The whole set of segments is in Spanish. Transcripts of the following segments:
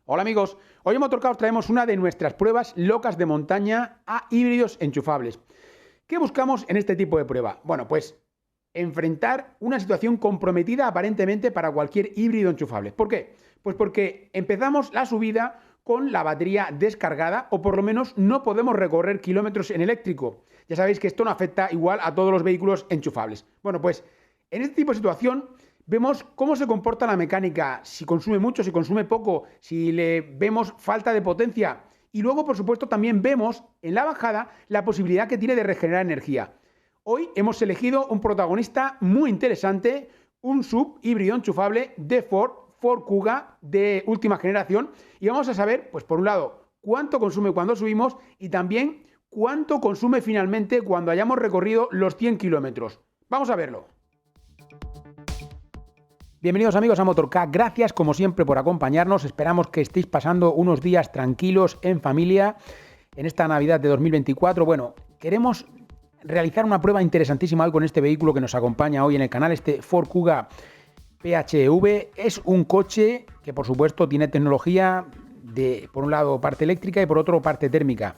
Hola amigos, hoy en Motorcar traemos una de nuestras pruebas locas de montaña a híbridos enchufables. ¿Qué buscamos en este tipo de prueba? Bueno, pues enfrentar una situación comprometida aparentemente para cualquier híbrido enchufable. ¿Por qué? Pues porque empezamos la subida con la batería descargada o por lo menos no podemos recorrer kilómetros en eléctrico. Ya sabéis que esto no afecta igual a todos los vehículos enchufables. Bueno, pues en este tipo de situación vemos cómo se comporta la mecánica, si consume mucho, si consume poco, si le vemos falta de potencia. Y luego, por supuesto, también vemos en la bajada la posibilidad que tiene de regenerar energía. Hoy hemos elegido un protagonista muy interesante, un sub híbrido enchufable de Ford Kuga de última generación. Y vamos a saber, pues por un lado, cuánto consume cuando subimos y también cuánto consume finalmente cuando hayamos recorrido los 100 kilómetros. Vamos a verlo. Bienvenidos amigos a Motorcar, gracias como siempre por acompañarnos, esperamos que estéis pasando unos días tranquilos en familia en esta Navidad de 2024. Bueno, queremos realizar una prueba interesantísima hoy con este vehículo que nos acompaña hoy en el canal, este Ford Kuga PHEV. Es un coche que por supuesto tiene tecnología de, por un lado, parte eléctrica y por otro, parte térmica.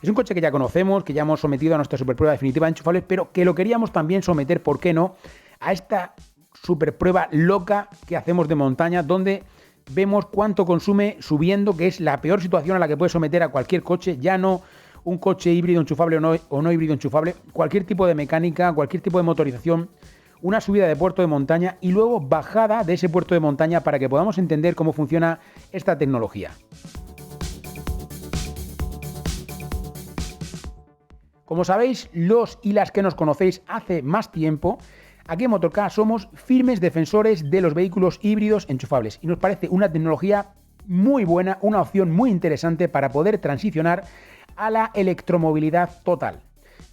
Es un coche que ya conocemos, que ya hemos sometido a nuestra superprueba definitiva de enchufables, pero que lo queríamos también someter, ¿por qué no?, a esta super prueba loca que hacemos de montaña, donde vemos cuánto consume subiendo, que es la peor situación a la que puede someter a cualquier coche, ya no un coche híbrido enchufable o no híbrido enchufable, cualquier tipo de mecánica, cualquier tipo de motorización, una subida de puerto de montaña y luego bajada de ese puerto de montaña para que podamos entender cómo funciona esta tecnología. Como sabéis, los y las que nos conocéis hace más tiempo, aquí en Motorcar somos firmes defensores de los vehículos híbridos enchufables y nos parece una tecnología muy buena, una opción muy interesante para poder transicionar a la electromovilidad total.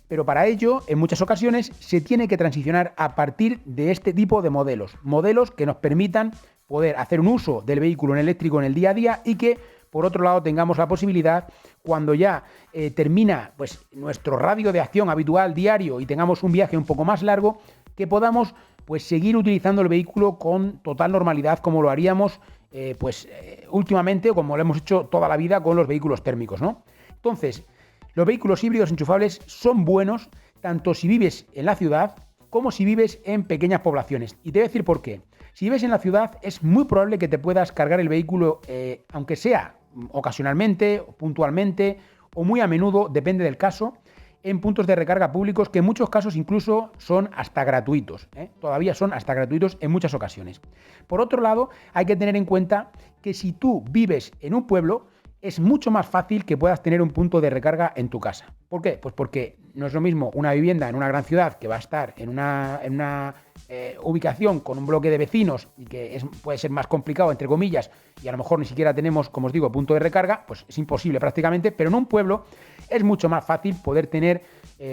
Pero para ello, en muchas ocasiones, se tiene que transicionar a partir de este tipo de modelos que nos permitan poder hacer un uso del vehículo en eléctrico en el día a día y que, por otro lado, tengamos la posibilidad, cuando ya termina pues, nuestro radio de acción habitual diario y tengamos un viaje un poco más largo, que podamos pues, seguir utilizando el vehículo con total normalidad como lo haríamos últimamente o como lo hemos hecho toda la vida con los vehículos térmicos, ¿no? Entonces, los vehículos híbridos enchufables son buenos tanto si vives en la ciudad como si vives en pequeñas poblaciones. Y te voy a decir por qué. Si vives en la ciudad es muy probable que te puedas cargar el vehículo, aunque sea ocasionalmente, o puntualmente o muy a menudo, depende del caso, en puntos de recarga públicos que en muchos casos incluso son hasta gratuitos, todavía son hasta gratuitos en muchas ocasiones. Por otro lado, hay que tener en cuenta que si tú vives en un pueblo, es mucho más fácil que puedas tener un punto de recarga en tu casa. ¿Por qué? Pues porque no es lo mismo una vivienda en una gran ciudad que va a estar en una ubicación con un bloque de vecinos y que puede ser más complicado, entre comillas, y a lo mejor ni siquiera tenemos, como os digo, punto de recarga, pues es imposible prácticamente, pero en un pueblo es mucho más fácil poder tener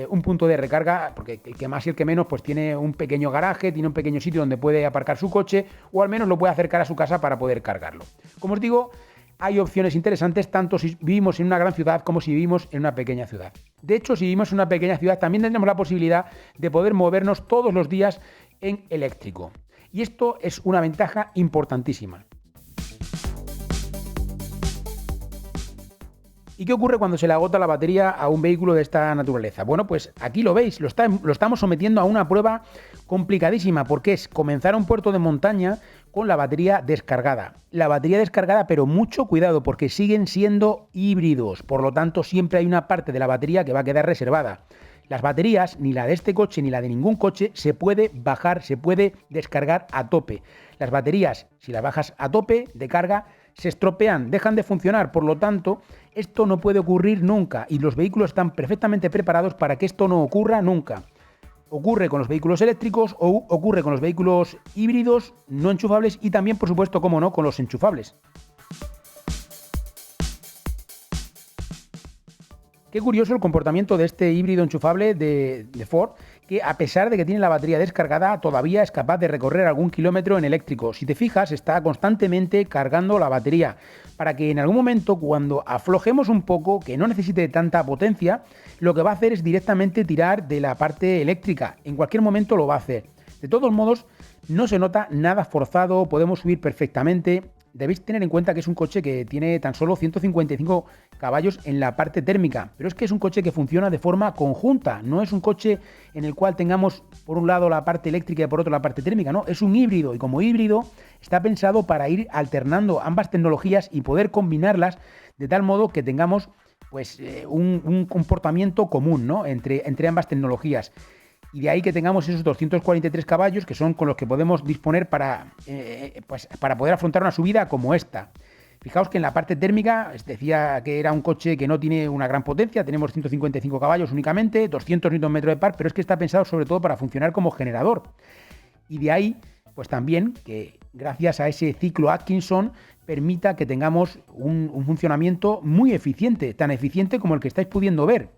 un punto de recarga, porque el que más y el que menos pues tiene un pequeño garaje, tiene un pequeño sitio donde puede aparcar su coche o al menos lo puede acercar a su casa para poder cargarlo. Como os digo, hay opciones interesantes tanto si vivimos en una gran ciudad como si vivimos en una pequeña ciudad. De hecho, si vivimos en una pequeña ciudad también tendremos la posibilidad de poder movernos todos los días en eléctrico. Y esto es una ventaja importantísima. ¿Y qué ocurre cuando se le agota la batería a un vehículo de esta naturaleza? Bueno, pues aquí lo veis, lo estamos sometiendo a una prueba complicadísima porque es comenzar a un puerto de montaña con la batería descargada. La batería descargada, pero mucho cuidado porque siguen siendo híbridos, por lo tanto siempre hay una parte de la batería que va a quedar reservada. Las baterías, ni la de este coche ni la de ningún coche, se puede bajar, se puede descargar a tope. Las baterías, si las bajas a tope de carga, se estropean, dejan de funcionar, por lo tanto, esto no puede ocurrir nunca y los vehículos están perfectamente preparados para que esto no ocurra nunca. Ocurre con los vehículos eléctricos o ocurre con los vehículos híbridos no enchufables y también, por supuesto, como no, con los enchufables. Qué curioso el comportamiento de este híbrido enchufable de Ford, que a pesar de que tiene la batería descargada, todavía es capaz de recorrer algún kilómetro en eléctrico. Si te fijas, está constantemente cargando la batería, para que en algún momento, cuando aflojemos un poco, que no necesite tanta potencia, lo que va a hacer es directamente tirar de la parte eléctrica. En cualquier momento lo va a hacer. De todos modos, no se nota nada forzado, podemos subir perfectamente. debéis tener en cuenta que es un coche que tiene tan solo 155 caballos en la parte térmica, pero es que es un coche que funciona de forma conjunta, no es un coche en el cual tengamos por un lado la parte eléctrica y por otro la parte térmica, no, es un híbrido y como híbrido está pensado para ir alternando ambas tecnologías y poder combinarlas de tal modo que tengamos pues un comportamiento común, ¿no? entre ambas tecnologías. Y de ahí que tengamos esos 243 caballos que son con los que podemos disponer para poder afrontar una subida como esta. Fijaos que en la parte térmica, os decía que era un coche que no tiene una gran potencia, tenemos 155 caballos únicamente, 200 Nm de par, pero es que está pensado sobre todo para funcionar como generador. Y de ahí, pues también que gracias a ese ciclo Atkinson permita que tengamos un funcionamiento muy eficiente, tan eficiente como el que estáis pudiendo ver.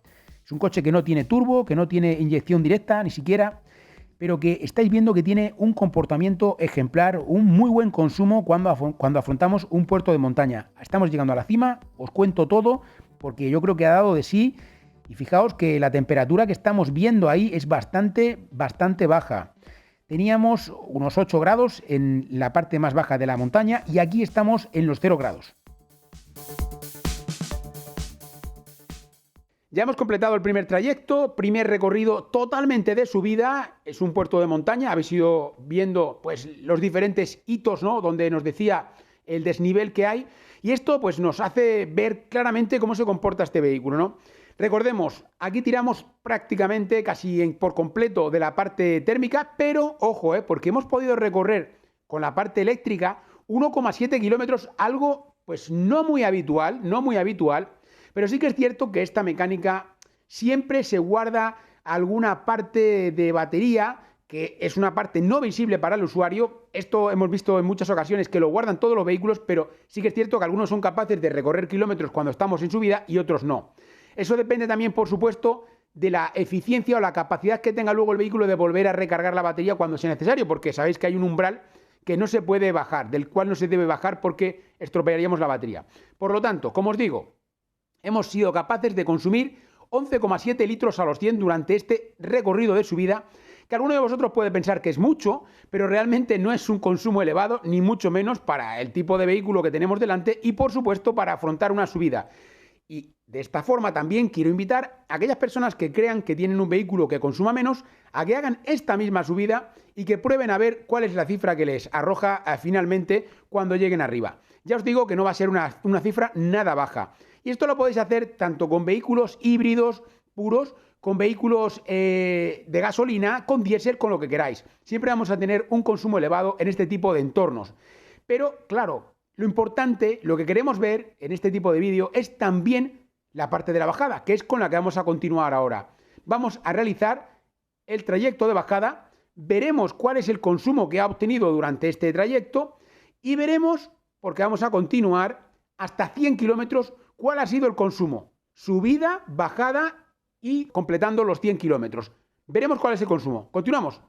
Es un coche que no tiene turbo, que no tiene inyección directa, ni siquiera, pero que estáis viendo que tiene un comportamiento ejemplar, un muy buen consumo cuando afrontamos un puerto de montaña. Estamos llegando a la cima, os cuento todo, porque yo creo que ha dado de sí, y fijaos que la temperatura que estamos viendo ahí es bastante baja. Teníamos unos 8 grados en la parte más baja de la montaña y aquí estamos en los 0 grados. Ya hemos completado el primer trayecto, primer recorrido totalmente de subida, es un puerto de montaña, habéis ido viendo pues los diferentes hitos, ¿no? Donde nos decía el desnivel que hay y esto pues nos hace ver claramente cómo se comporta este vehículo, ¿no? Recordemos, aquí tiramos prácticamente casi por completo de la parte térmica, pero ojo, porque hemos podido recorrer con la parte eléctrica 1,7 kilómetros, algo pues no muy habitual, pero sí que es cierto que esta mecánica siempre se guarda alguna parte de batería, que es una parte no visible para el usuario. Esto hemos visto en muchas ocasiones que lo guardan todos los vehículos, pero sí que es cierto que algunos son capaces de recorrer kilómetros cuando estamos en subida y otros no. Eso depende también, por supuesto, de la eficiencia o la capacidad que tenga luego el vehículo de volver a recargar la batería cuando sea necesario, porque sabéis que hay un umbral que no se puede bajar, del cual no se debe bajar porque estropearíamos la batería. Por lo tanto, como os digo, hemos sido capaces de consumir 11,7 litros a los 100 durante este recorrido de subida, que alguno de vosotros puede pensar que es mucho, pero realmente no es un consumo elevado, ni mucho menos para el tipo de vehículo que tenemos delante y, por supuesto, para afrontar una subida. Y de esta forma también quiero invitar a aquellas personas que crean que tienen un vehículo que consuma menos a que hagan esta misma subida y que prueben a ver cuál es la cifra que les arroja finalmente cuando lleguen arriba. Ya os digo que no va a ser una cifra nada baja. Y esto lo podéis hacer tanto con vehículos híbridos puros, con vehículos de gasolina, con diésel, con lo que queráis. Siempre vamos a tener un consumo elevado en este tipo de entornos. Pero, claro, lo importante, lo que queremos ver en este tipo de vídeo es también la parte de la bajada, que es con la que vamos a continuar ahora. Vamos a realizar el trayecto de bajada, veremos cuál es el consumo que ha obtenido durante este trayecto y veremos, porque vamos a continuar hasta 100 kilómetros, cuál ha sido el consumo. Subida, bajada y completando los 100 kilómetros. Veremos cuál es el consumo. Continuamos.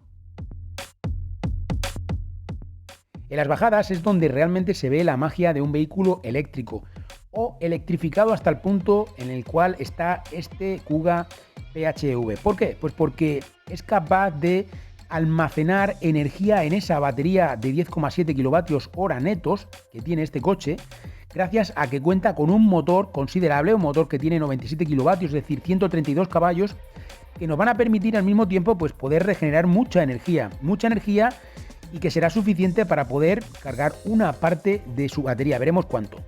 En las bajadas es donde realmente se ve la magia de un vehículo eléctrico o electrificado hasta el punto en el cual está este Kuga PHEV. ¿Por qué? Pues porque es capaz de almacenar energía en esa batería de 10,7 kWh netos que tiene este coche, gracias a que cuenta con un motor considerable, un motor que tiene 97 kilovatios, es decir, 132 caballos, que nos van a permitir al mismo tiempo pues, poder regenerar mucha energía y que será suficiente para poder cargar una parte de su batería. Veremos cuánto.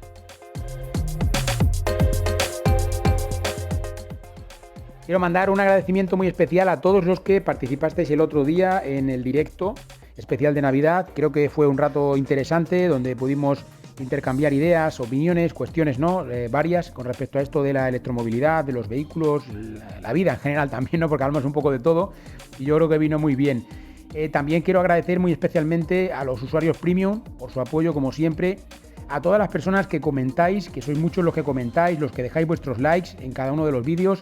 Quiero mandar un agradecimiento muy especial a todos los que participasteis el otro día en el directo especial de Navidad. Creo que fue un rato interesante donde pudimos intercambiar ideas, opiniones, cuestiones varias con respecto a esto de la electromovilidad, de los vehículos, la vida en general también, porque hablamos un poco de todo y yo creo que vino muy bien. También quiero agradecer muy especialmente a los usuarios premium por su apoyo, como siempre, a todas las personas que comentáis, que sois muchos los que comentáis, los que dejáis vuestros likes en cada uno de los vídeos,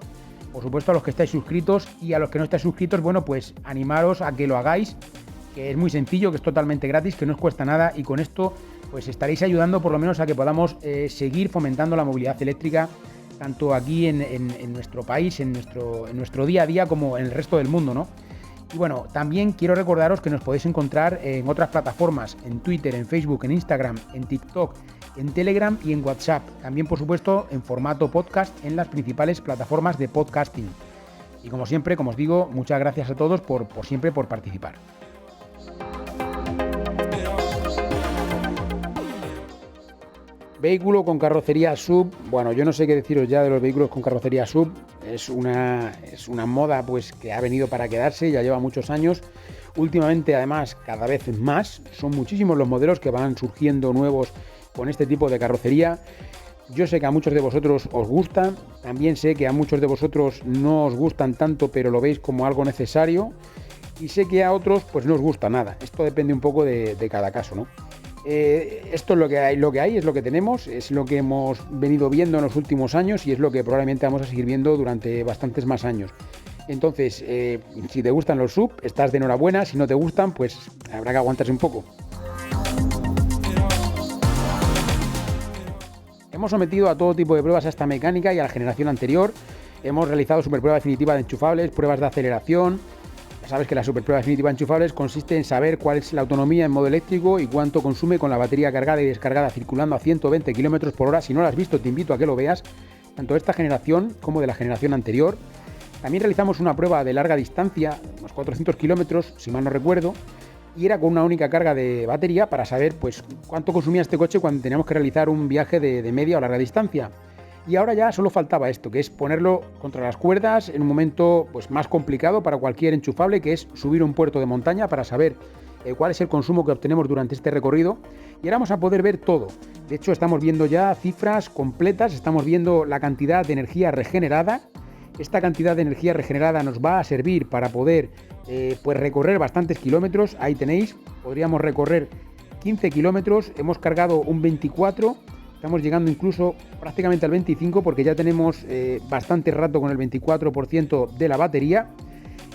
por supuesto a los que estáis suscritos y a los que no estáis suscritos, bueno, pues animaros a que lo hagáis, que es muy sencillo, que es totalmente gratis, que no os cuesta nada y con esto pues estaréis ayudando por lo menos a que podamos seguir fomentando la movilidad eléctrica tanto aquí en nuestro país, en nuestro día a día como en el resto del mundo, ¿no? Y bueno, también quiero recordaros que nos podéis encontrar en otras plataformas, en Twitter, en Facebook, en Instagram, en TikTok, en Telegram y en WhatsApp. También, por supuesto, en formato podcast en las principales plataformas de podcasting. Y como siempre, como os digo, muchas gracias a todos por siempre por participar. Vehículo con carrocería SUV. Bueno, yo no sé qué deciros ya de los vehículos con carrocería SUV. Es una moda pues que ha venido para quedarse, ya lleva muchos años. Últimamente, además, cada vez más. Son muchísimos los modelos que van surgiendo nuevos con este tipo de carrocería. Yo sé que a muchos de vosotros os gustan. También sé que a muchos de vosotros no os gustan tanto, pero lo veis como algo necesario. Y sé que a otros pues no os gusta nada. Esto depende un poco de cada caso, ¿no? Esto es lo que hay, es lo que tenemos, es lo que hemos venido viendo en los últimos años y es lo que probablemente vamos a seguir viendo durante bastantes más años. Entonces, si te gustan los SUV, estás de enhorabuena. Si no te gustan, pues habrá que aguantarse un poco. Hemos sometido a todo tipo de pruebas a esta mecánica y a la generación anterior. Hemos realizado superprueba definitiva de enchufables, pruebas de aceleración. Sabes que la superprueba definitiva de enchufables consiste en saber cuál es la autonomía en modo eléctrico y cuánto consume con la batería cargada y descargada circulando a 120 km por hora. Si no lo has visto, te invito a que lo veas, tanto de esta generación como de la generación anterior. También realizamos una prueba de larga distancia, unos 400 km, si mal no recuerdo, y era con una única carga de batería para saber pues cuánto consumía este coche cuando teníamos que realizar un viaje de media o larga distancia. Y ahora ya solo faltaba esto, que es ponerlo contra las cuerdas en un momento pues, más complicado para cualquier enchufable, que es subir un puerto de montaña para saber cuál es el consumo que obtenemos durante este recorrido. Y ahora vamos a poder ver todo. De hecho, estamos viendo ya cifras completas, estamos viendo la cantidad de energía regenerada. Esta cantidad de energía regenerada nos va a servir para poder pues recorrer bastantes kilómetros. Ahí tenéis, podríamos recorrer 15 kilómetros, hemos cargado un 24. Estamos llegando incluso prácticamente al 25 porque ya tenemos bastante rato con el 24% de la batería.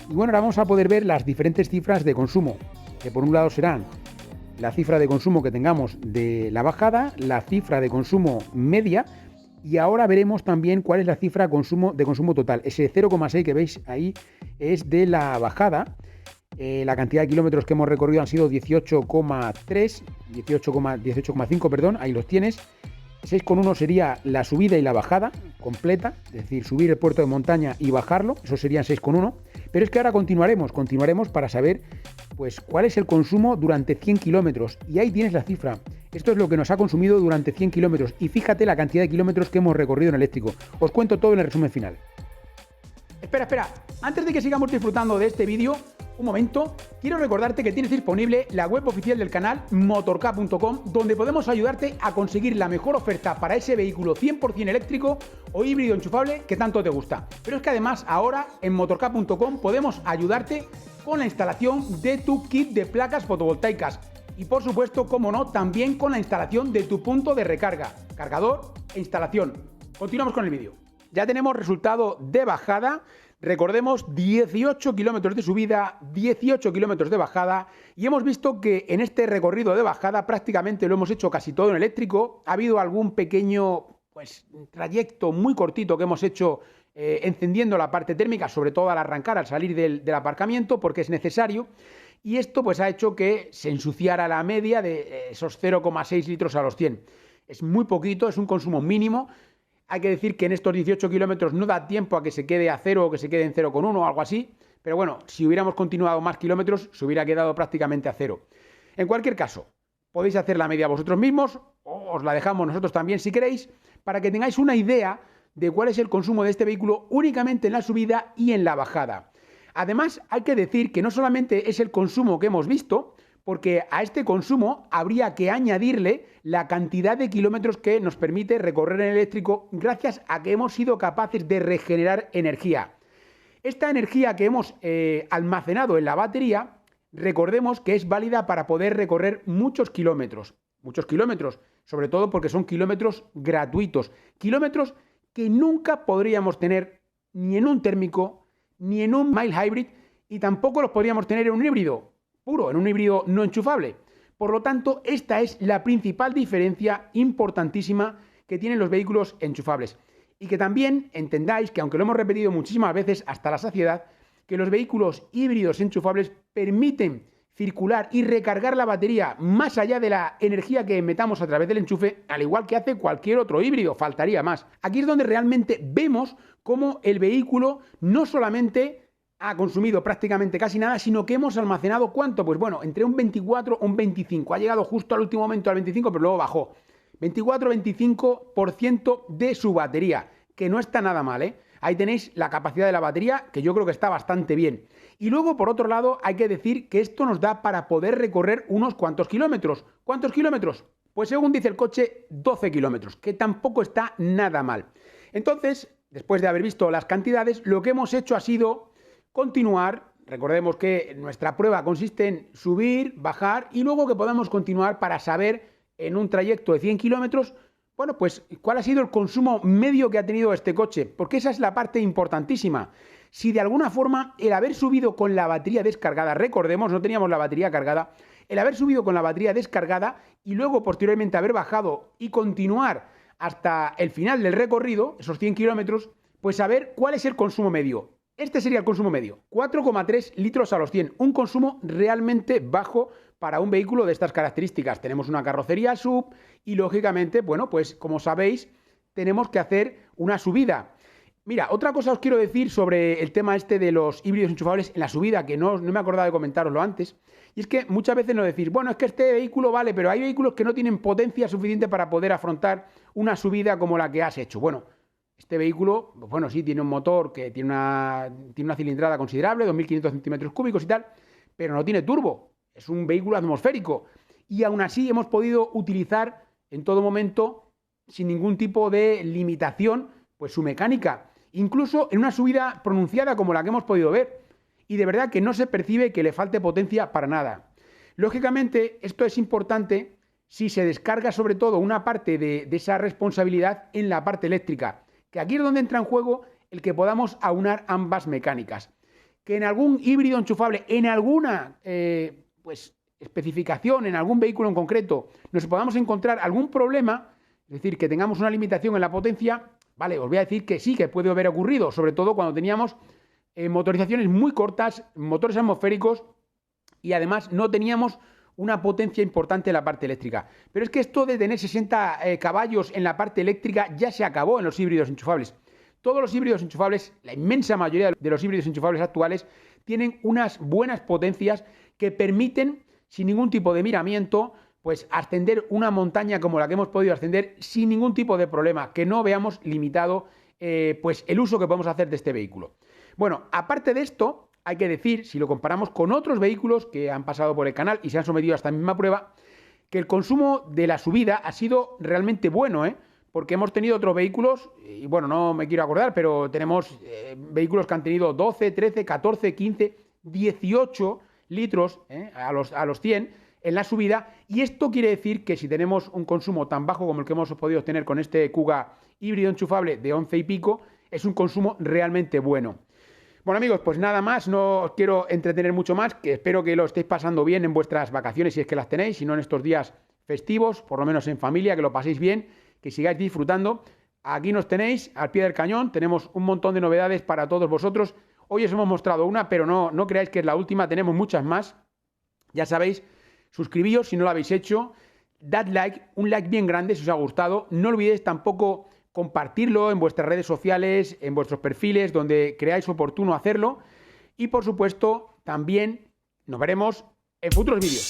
Y bueno, ahora vamos a poder ver las diferentes cifras de consumo, que por un lado serán la cifra de consumo que tengamos de la bajada, la cifra de consumo media, y ahora veremos también cuál es la cifra de consumo total. Ese 0,6 que veis ahí es de la bajada. La cantidad de kilómetros que hemos recorrido han sido 18,5, perdón, ahí los tienes. 6,1 sería la subida y la bajada completa, es decir, subir el puerto de montaña y bajarlo, eso serían 6,1. Pero es que ahora continuaremos para saber pues cuál es el consumo durante 100 kilómetros. Y ahí tienes la cifra. Esto es lo que nos ha consumido durante 100 kilómetros. Y fíjate la cantidad de kilómetros que hemos recorrido en eléctrico. Os cuento todo en el resumen final. Espera. Antes de que sigamos disfrutando de este vídeo, un momento, quiero recordarte que tienes disponible la web oficial del canal, motork.com, donde podemos ayudarte a conseguir la mejor oferta para ese vehículo 100% eléctrico o híbrido enchufable que tanto te gusta. Pero es que además ahora en motork.com podemos ayudarte con la instalación de tu kit de placas fotovoltaicas y por supuesto, como no, también con la instalación de tu punto de recarga, cargador e instalación. Continuamos con el vídeo. Ya tenemos resultado de bajada. Recordemos, 18 kilómetros de subida, 18 kilómetros de bajada, y hemos visto que en este recorrido de bajada prácticamente lo hemos hecho casi todo en eléctrico. Ha habido algún pequeño trayecto muy cortito que hemos hecho encendiendo la parte térmica, sobre todo al arrancar, al salir del aparcamiento, porque es necesario, y esto pues ha hecho que se ensuciara la media de esos 0,6 litros a los 100. Es muy poquito, es un consumo mínimo. Hay que decir que en estos 18 kilómetros no da tiempo a que se quede a 0 o que se quede en 0,1 o algo así, pero bueno, si hubiéramos continuado más kilómetros se hubiera quedado prácticamente a 0. En cualquier caso, podéis hacer la media vosotros mismos o os la dejamos nosotros también si queréis, para que tengáis una idea de cuál es el consumo de este vehículo únicamente en la subida y en la bajada. Además, hay que decir que no solamente es el consumo que hemos visto, porque a este consumo habría que añadirle la cantidad de kilómetros que nos permite recorrer en eléctrico gracias a que hemos sido capaces de regenerar energía. Esta energía que hemos almacenado en la batería, recordemos que es válida para poder recorrer muchos kilómetros, sobre todo porque son kilómetros gratuitos, kilómetros que nunca podríamos tener ni en un térmico, ni en un mild hybrid, y tampoco los podríamos tener en un híbrido puro, en un híbrido no enchufable. Por lo tanto, esta es la principal diferencia importantísima que tienen los vehículos enchufables. Y que también entendáis que, aunque lo hemos repetido muchísimas veces hasta la saciedad, que los vehículos híbridos enchufables permiten circular y recargar la batería más allá de la energía que metamos a través del enchufe, al igual que hace cualquier otro híbrido, faltaría más. Aquí es donde realmente vemos cómo el vehículo no solamente ha consumido prácticamente casi nada, sino que hemos almacenado ¿cuánto? Pues bueno, entre un 24 o un 25. Ha llegado justo al último momento al 25, pero luego bajó. 24-25% de su batería, que no está nada mal, ¿eh? Ahí tenéis la capacidad de la batería, que yo creo que está bastante bien. Y luego, por otro lado, hay que decir que esto nos da para poder recorrer unos cuantos kilómetros. ¿Cuántos kilómetros? Pues según dice el coche, 12 kilómetros, que tampoco está nada mal. Entonces, después de haber visto las cantidades, lo que hemos hecho ha sido continuar. Recordemos que nuestra prueba consiste en subir, bajar y luego que podamos continuar para saber en un trayecto de 100 kilómetros, bueno, pues cuál ha sido el consumo medio que ha tenido este coche, porque esa es la parte importantísima. Si de alguna forma el haber subido con la batería descargada, recordemos, no teníamos la batería cargada, el haber subido con la batería descargada y luego posteriormente haber bajado y continuar hasta el final del recorrido, esos 100 kilómetros, pues saber cuál es el consumo medio. Este sería el consumo medio, 4,3 litros a los 100, un consumo realmente bajo para un vehículo de estas características. Tenemos una carrocería sub y lógicamente, bueno, pues como sabéis, tenemos que hacer una subida. Mira, otra cosa os quiero decir sobre el tema este de los híbridos enchufables en la subida, que no me acordaba de comentároslo antes, y es que muchas veces nos decís, bueno, es que este vehículo vale, pero hay vehículos que no tienen potencia suficiente para poder afrontar una subida como la que has hecho. Bueno, este vehículo, bueno, sí, tiene un motor que tiene una cilindrada considerable, 2.500 centímetros cúbicos y tal, pero no tiene turbo. Es un vehículo atmosférico. Y aún así hemos podido utilizar en todo momento, sin ningún tipo de limitación, pues su mecánica. Incluso en una subida pronunciada como la que hemos podido ver. Y de verdad que no se percibe que le falte potencia para nada. Lógicamente, esto es importante si se descarga sobre todo una parte de esa responsabilidad en la parte eléctrica. Que aquí es donde entra en juego el que podamos aunar ambas mecánicas. Que en algún híbrido enchufable, en alguna especificación, en algún vehículo en concreto, nos podamos encontrar algún problema, es decir, que tengamos una limitación en la potencia, vale, os voy a decir que sí, que puede haber ocurrido, sobre todo cuando teníamos motorizaciones muy cortas, motores atmosféricos y además no teníamos una potencia importante en la parte eléctrica. Pero es que esto de tener 60 caballos en la parte eléctrica ya se acabó en los híbridos enchufables. Todos los híbridos enchufables, la inmensa mayoría de los híbridos enchufables actuales, tienen unas buenas potencias que permiten, sin ningún tipo de miramiento, pues ascender una montaña como la que hemos podido ascender sin ningún tipo de problema, que no veamos limitado pues el uso que podemos hacer de este vehículo. Bueno, aparte de esto, hay que decir, si lo comparamos con otros vehículos que han pasado por el canal y se han sometido a esta misma prueba, que el consumo de la subida ha sido realmente bueno, porque hemos tenido otros vehículos, y bueno, no me quiero acordar, pero tenemos vehículos que han tenido 12, 13, 14, 15, 18 litros a los 100 en la subida, y esto quiere decir que si tenemos un consumo tan bajo como el que hemos podido obtener con este Kuga híbrido enchufable de 11 y pico, es un consumo realmente bueno. Bueno amigos, pues nada más, no os quiero entretener mucho más, que espero que lo estéis pasando bien en vuestras vacaciones si es que las tenéis, si no en estos días festivos, por lo menos en familia, que lo paséis bien, que sigáis disfrutando. Aquí nos tenéis al pie del cañón, tenemos un montón de novedades para todos vosotros. Hoy os hemos mostrado una, pero no creáis que es la última, tenemos muchas más. Ya sabéis, suscribíos si no lo habéis hecho, dad like, un like bien grande si os ha gustado. No olvidéis tampoco compartirlo en vuestras redes sociales, en vuestros perfiles, donde creáis oportuno hacerlo. Y por supuesto, también nos veremos en futuros vídeos.